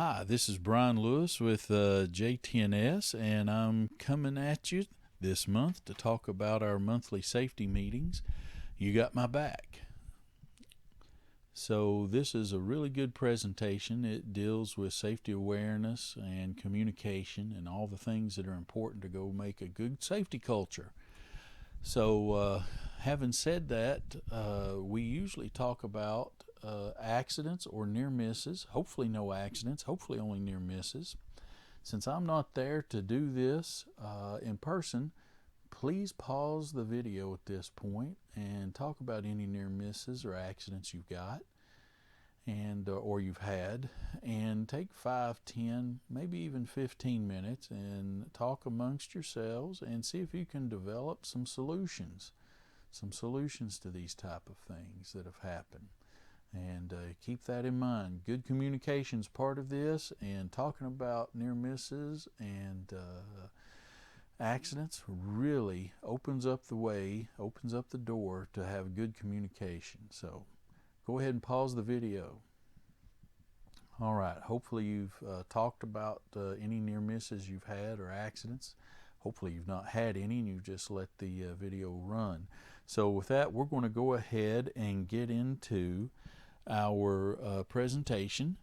Hi, this is Brian Lewis with JTNS, and I'm coming at you this month to talk about our monthly safety meetings. You got my back. So, this is a really good presentation. It deals with safety awareness and communication and all the things that are important to go make a good safety culture. So, having said that, we usually talk about accidents or near misses. Hopefully, no accidents, hopefully, only near misses. Since I'm not there to do this in person, please pause the video at this point and talk about any near misses or accidents you've got and or you've had, and take 5, 10, maybe even 15 minutes and talk amongst yourselves and see if you can develop some solutions to these type of things that have happened. And keep that in mind. Good communication is part of this, and talking about near misses and accidents really opens up the door to have good communication. So go ahead and pause the video. All right, hopefully you've talked about any near misses you've had or accidents. Hopefully you've not had any and you've just let the video run. So with that, we're going to go ahead and get into our presentation.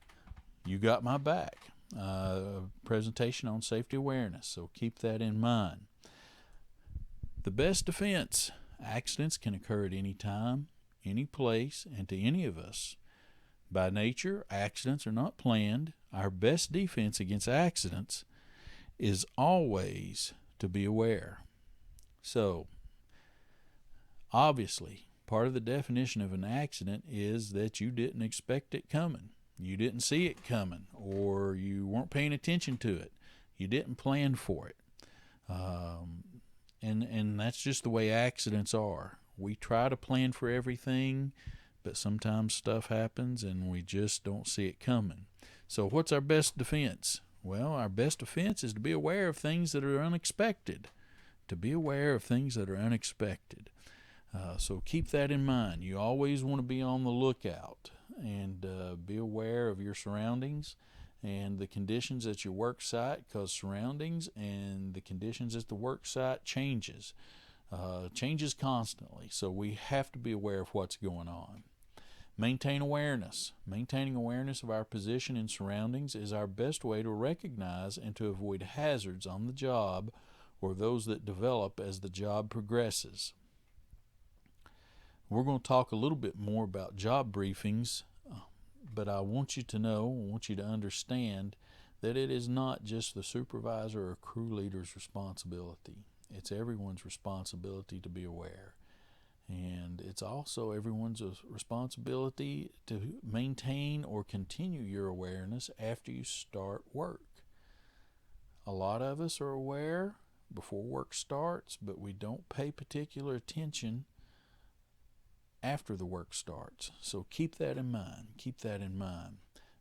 You got my back. Presentation on safety awareness, so keep that in mind. The best defense: accidents can occur at any time, any place, and to any of us. By nature, accidents are not planned. Our best defense against accidents is always to be aware. So, obviously, part of the definition of an accident is that you didn't expect it coming. You didn't see it coming, or you weren't paying attention to it. You didn't plan for it. And that's just the way accidents are. We try to plan for everything, but sometimes stuff happens and we just don't see it coming. So what's our best defense? Well, our best defense is to be aware of things that are unexpected. So keep that in mind. You always want to be on the lookout and be aware of your surroundings and the conditions at your work site, because surroundings and the conditions at the work site changes constantly. So we have to be aware of what's going on. Maintain awareness. Maintaining awareness of our position and surroundings is our best way to recognize and to avoid hazards on the job or those that develop as the job progresses. We're going to talk a little bit more about job briefings, but I want you to understand that it is not just the supervisor or crew leader's responsibility. It's everyone's responsibility to be aware. And it's also everyone's responsibility to maintain or continue your awareness after you start work. A lot of us are aware before work starts, but we don't pay particular attention after the work starts. So keep that in mind.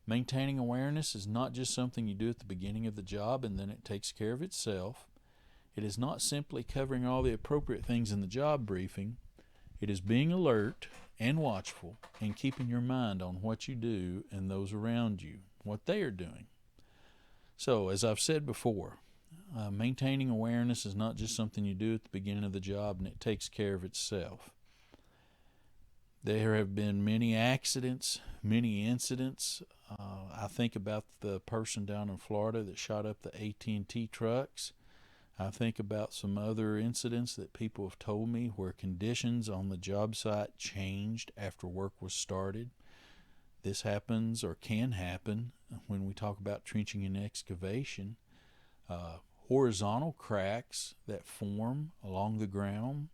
Maintaining awareness is not just something you do at the beginning of the job and then it takes care of itself. It is not simply covering all the appropriate things in the job briefing. It is being alert and watchful and keeping your mind on what you do and those around you, what they are doing. So, as I've said before, maintaining awareness is not just something you do at the beginning of the job and it takes care of itself. There have been many accidents, many incidents. I think about the person down in Florida that shot up the AT&T trucks. I think about some other incidents that people have told me where conditions on the job site changed after work was started. This happens or can happen when we talk about trenching and excavation. Horizontal cracks that form along the ground,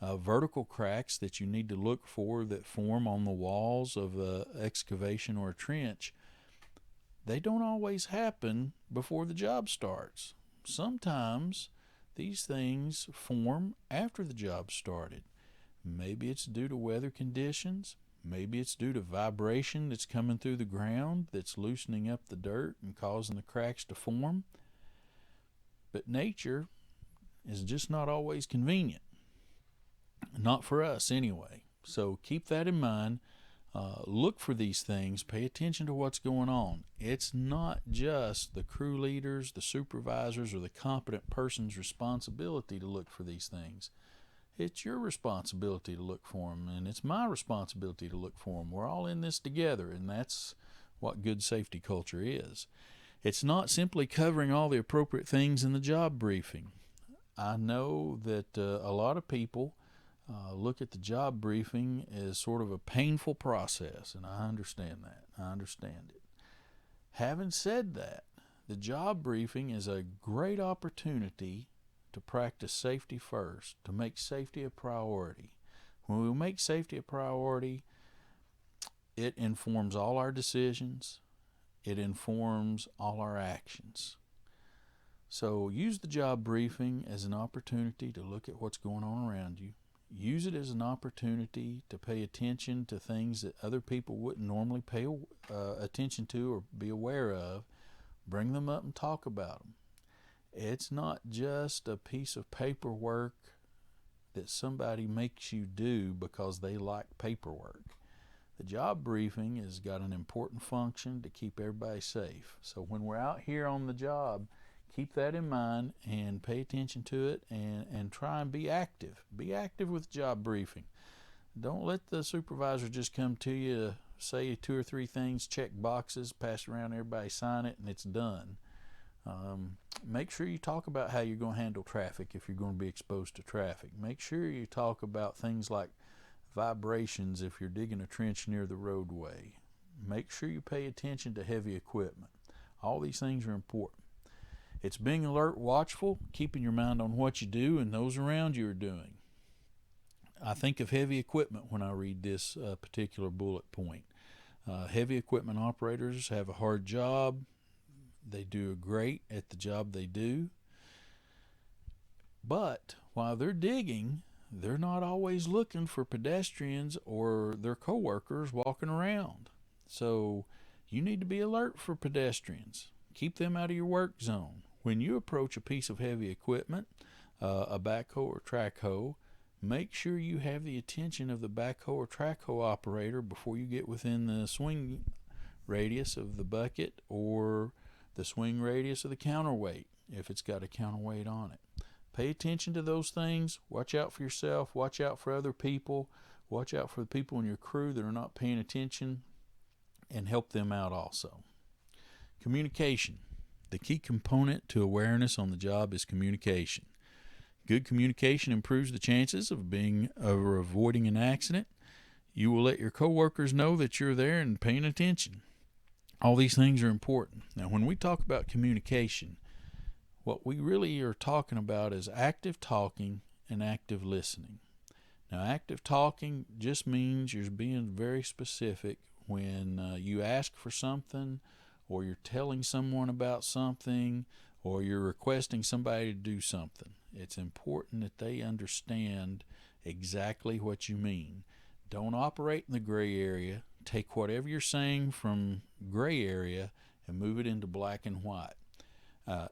vertical cracks that you need to look for that form on the walls of an excavation or a trench, they don't always happen before the job starts. Sometimes these things form after the job started. Maybe it's due to weather conditions. Maybe it's due to vibration that's coming through the ground that's loosening up the dirt and causing the cracks to form. But nature is just not always convenient. Not for us anyway. So keep that in mind. Look for these things. Pay attention to what's going on. It's not just the crew leaders, the supervisors, or the competent person's responsibility to look for these things. It's your responsibility to look for them, and it's my responsibility to look for them. We're all in this together, and that's what good safety culture is. It's not simply covering all the appropriate things in the job briefing. I know that a lot of people look at the job briefing as sort of a painful process, and I understand that. I understand it. Having said that, the job briefing is a great opportunity to practice safety first, to make safety a priority. When we make safety a priority, it informs all our decisions. It informs all our actions. So use the job briefing as an opportunity to look at what's going on around you. Use it as an opportunity to pay attention to things that other people wouldn't normally pay attention to or be aware of. Bring them up and talk about them. It's not just a piece of paperwork that somebody makes you do because they like paperwork. The job briefing has got an important function to keep everybody safe. So when we're out here on the job, keep that in mind and pay attention to it, and try and be active. Be active with job briefing. Don't let the supervisor just come to you, say 2 or 3 things, check boxes, pass around, everybody sign it, and it's done. Make sure you talk about how you're going to handle traffic if you're going to be exposed to traffic. Make sure you talk about things like vibrations if you're digging a trench near the roadway. Make sure you pay attention to heavy equipment. All these things are important. It's being alert, watchful, keeping your mind on what you do and those around you are doing. I think of heavy equipment when I read this particular bullet point. Heavy equipment operators have a hard job. They do great at the job they do. But while they're digging, they're not always looking for pedestrians or their coworkers walking around. So you need to be alert for pedestrians. Keep them out of your work zone. When you approach a piece of heavy equipment, a backhoe or track hoe, make sure you have the attention of the backhoe or track hoe operator before you get within the swing radius of the bucket or the swing radius of the counterweight if it's got a counterweight on it. Pay attention to those things. Watch out for yourself. Watch out for other people. Watch out for the people in your crew that are not paying attention, and help them out also. Communication. The key component to awareness on the job is communication. Good communication improves the chances of avoiding an accident. You will let your coworkers know that you're there and paying attention. All these things are important. Now, when we talk about communication, what we really are talking about is active talking and active listening. Now, active talking just means you're being very specific when you ask for something, or you're telling someone about something, or you're requesting somebody to do something. It's important that they understand exactly what you mean. Don't operate in the gray area. Take whatever you're saying from gray area and move it into black and white.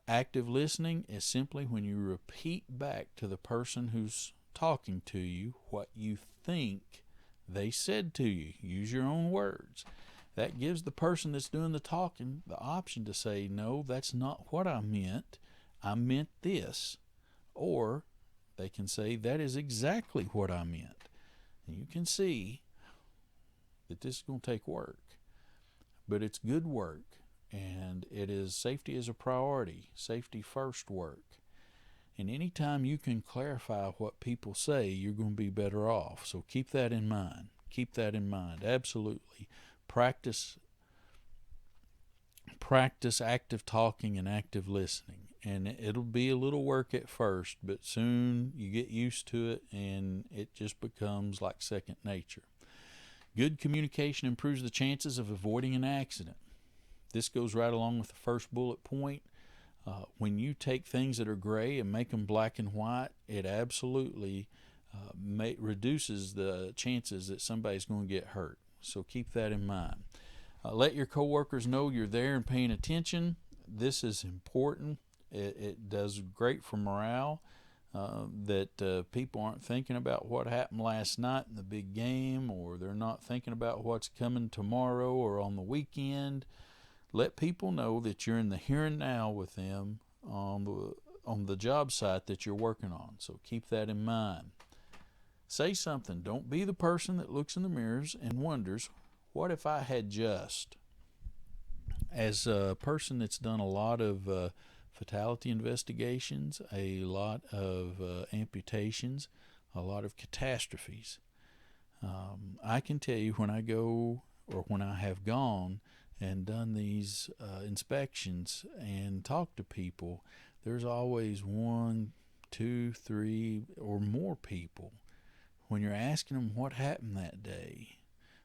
Active listening is simply when you repeat back to the person who's talking to you what you think they said to you. Use your own words. That gives the person that's doing the talking the option to say, no, that's not what I meant. I meant this. Or they can say, that is exactly what I meant. And you can see that this is going to take work. But it's good work. And it is safety is a priority. Safety first work. And anytime you can clarify what people say, you're going to be better off. So keep that in mind. Keep that in mind. Absolutely. Practice active talking and active listening. And it'll be a little work at first, but soon you get used to it and it just becomes like second nature. Good communication improves the chances of avoiding an accident. This goes right along with the first bullet point. When you take things that are gray and make them black and white, it absolutely reduces the chances that somebody's going to get hurt. So keep that in mind. Let your coworkers know you're there and paying attention. This is important. It does great for morale. that people aren't thinking about what happened last night in the big game, or they're not thinking about what's coming tomorrow or on the weekend. Let people know that you're in the here and now with them on the job site that you're working on. So keep that in mind. Say something. Don't be the person that looks in the mirrors and wonders, what if I had just? As a person that's done a lot of fatality investigations, a lot of amputations, a lot of catastrophes, I can tell you when I go, or when I have gone and done these inspections and talked to people, there's always 1, 2, 3, or more people. When you're asking them what happened that day,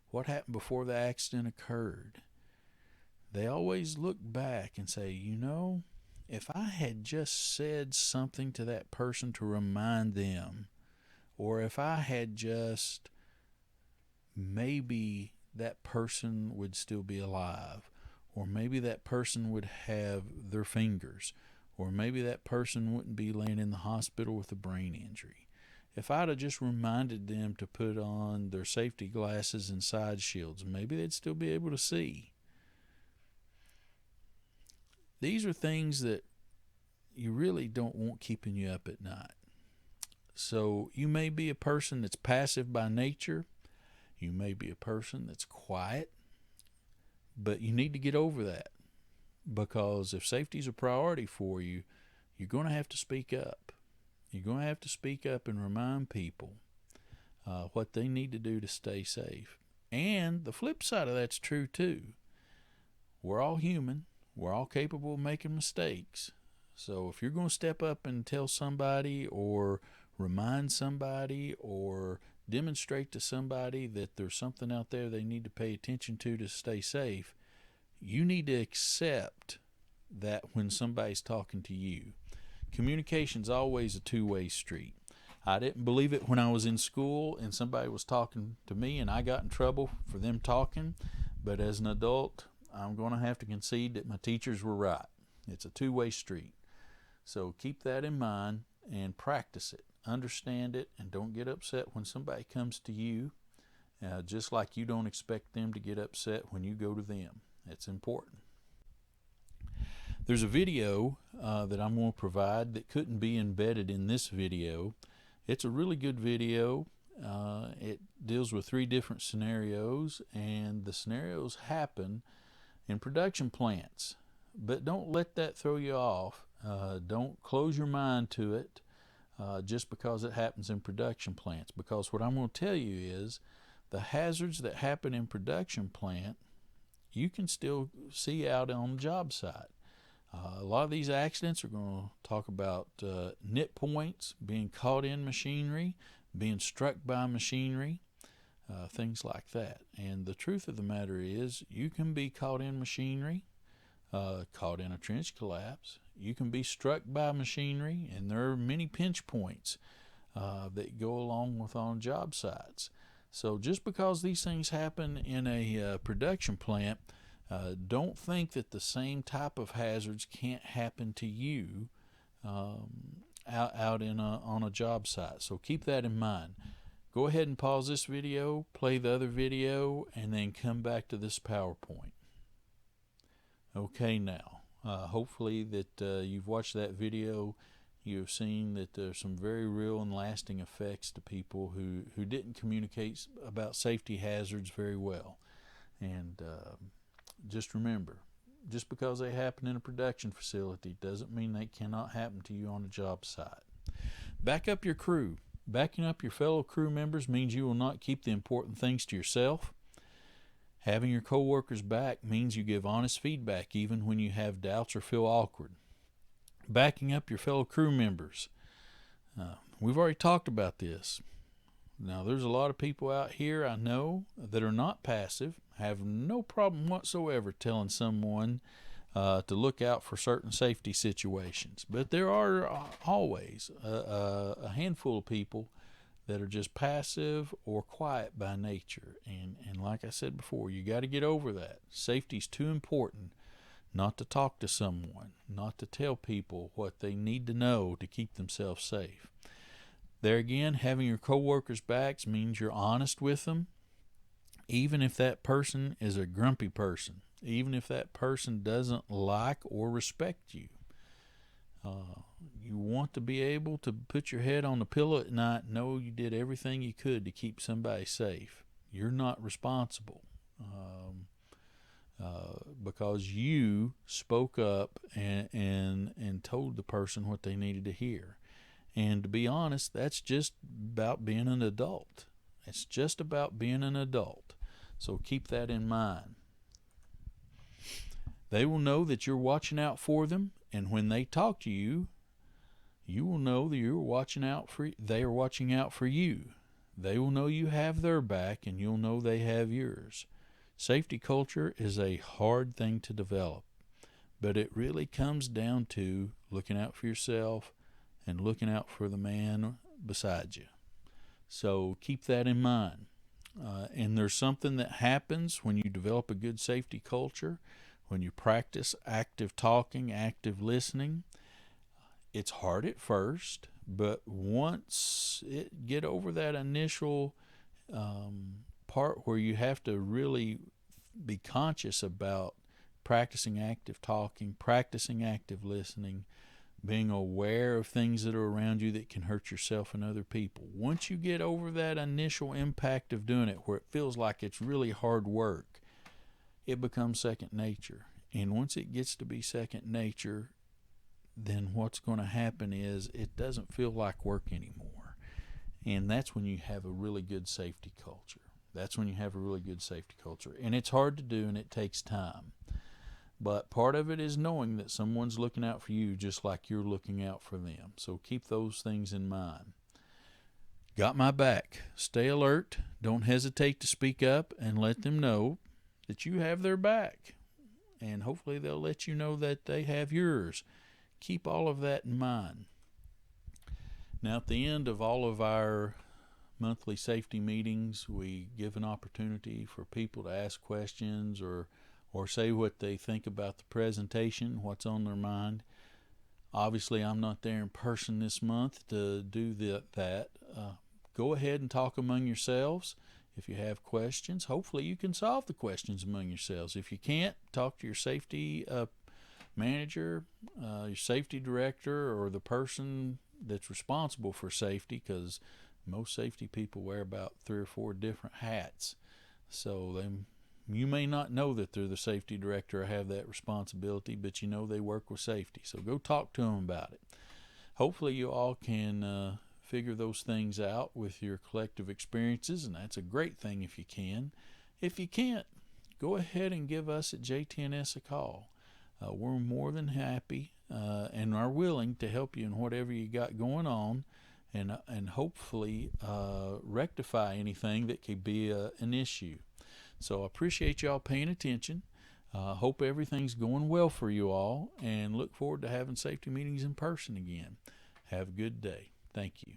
what happened before the accident occurred, they always look back and say, if I had just said something to that person to remind them, or if I had just, maybe that person would still be alive, or maybe that person would have their fingers, or maybe that person wouldn't be laying in the hospital with a brain injury. If I'd have just reminded them to put on their safety glasses and side shields, maybe they'd still be able to see. These are things that you really don't want keeping you up at night. So you may be a person that's passive by nature. You may be a person that's quiet. But you need to get over that. Because if safety is a priority for you, you're going to have to speak up. You're going to have to speak up and remind people what they need to do to stay safe. And the flip side of that's true too. We're all human. We're all capable of making mistakes. So if you're going to step up and tell somebody, or remind somebody, or demonstrate to somebody that there's something out there they need to pay attention to stay safe, you need to accept that when somebody's talking to you. Communication's always a two-way street. I didn't believe it when I was in school and somebody was talking to me and I got in trouble for them talking, but as an adult, I'm going to have to concede that my teachers were right. It's a two-way street. So keep that in mind and practice it. Understand it, and don't get upset when somebody comes to you, just like you don't expect them to get upset when you go to them. It's important. There's a video that I'm going to provide that couldn't be embedded in this video. It's a really good video. It deals with 3 different scenarios, and the scenarios happen in production plants. But don't let that throw you off. Don't close your mind to it just because it happens in production plants. Because what I'm going to tell you is the hazards that happen in production plant, you can still see out on the job site. A lot of these accidents are going to talk about nip points, being caught in machinery, being struck by machinery, things like that. And the truth of the matter is, you can be caught in machinery, caught in a trench collapse. You can be struck by machinery, and there are many pinch points that go along with on job sites. So just because these things happen in a production plant, don't think that the same type of hazards can't happen to you out on a job site. So keep that in mind. Go ahead and pause this video, play the other video, and then come back to this PowerPoint. Okay, now, hopefully that you've watched that video. You've seen that there's some very real and lasting effects to people who didn't communicate about safety hazards very well. And just remember, just because they happen in a production facility doesn't mean they cannot happen to you on a job site. Back up your crew. Backing up your fellow crew members means you will not keep the important things to yourself. Having your coworkers back means you give honest feedback even when you have doubts or feel awkward. Backing up your fellow crew members. We've already talked about this. Now, there's a lot of people out here I know that are not passive, have no problem whatsoever telling someone to look out for certain safety situations. But there are always a handful of people that are just passive or quiet by nature. And like I said before, you got to get over that. Safety's too important not to talk to someone, not to tell people what they need to know to keep themselves safe. There again, having your coworkers' backs means you're honest with them, even if that person is a grumpy person, even if that person doesn't like or respect you. You want to be able to put your head on the pillow at night and know you did everything you could to keep somebody safe. You're not responsible because you spoke up and told the person what they needed to hear. And to be honest, that's just about being an adult. It's just about being an adult. So keep that in mind. They will know that you're watching out for them, and when they talk to you, you will know that they are watching out for you. They will know you have their back, and you'll know they have yours. Safety culture is a hard thing to develop, but it really comes down to looking out for yourself and looking out for the man beside you. So keep that in mind. And there's something that happens when you develop a good safety culture, when you practice active talking, active listening. It's hard at first, but once it get over that initial part where you have to really be conscious about practicing active talking, practicing active listening, being aware of things that are around you that can hurt yourself and other people. Once you get over that initial impact of doing it, where it feels like it's really hard work, it becomes second nature. And once it gets to be second nature, then what's going to happen is it doesn't feel like work anymore. And that's when you have a really good safety culture. And it's hard to do, and it takes time. But part of it is knowing that someone's looking out for you just like you're looking out for them. So keep those things in mind. Got my back. Stay alert. Don't hesitate to speak up and let them know that you have their back. And hopefully they'll let you know that they have yours. Keep all of that in mind. Now, at the end of all of our monthly safety meetings, we give an opportunity for people to ask questions or say what they think about the presentation, what's on their mind. Obviously, I'm not there in person this month to do that. Go ahead and talk among yourselves. If you have questions, hopefully you can solve the questions among yourselves. If you can't, talk to your safety manager, your safety director, or the person that's responsible for safety, because most safety people wear about 3 or 4 different hats. So you may not know that they're the safety director or have that responsibility, but you know they work with safety. So go talk to them about it. Hopefully you all can figure those things out with your collective experiences, and that's a great thing if you can. If you can't, go ahead and give us at JTNS a call. We're more than happy and are willing to help you in whatever you got going on, and hopefully rectify anything that could be an issue. So I appreciate y'all paying attention. Hope everything's going well for you all, and look forward to having safety meetings in person again. Have a good day. Thank you.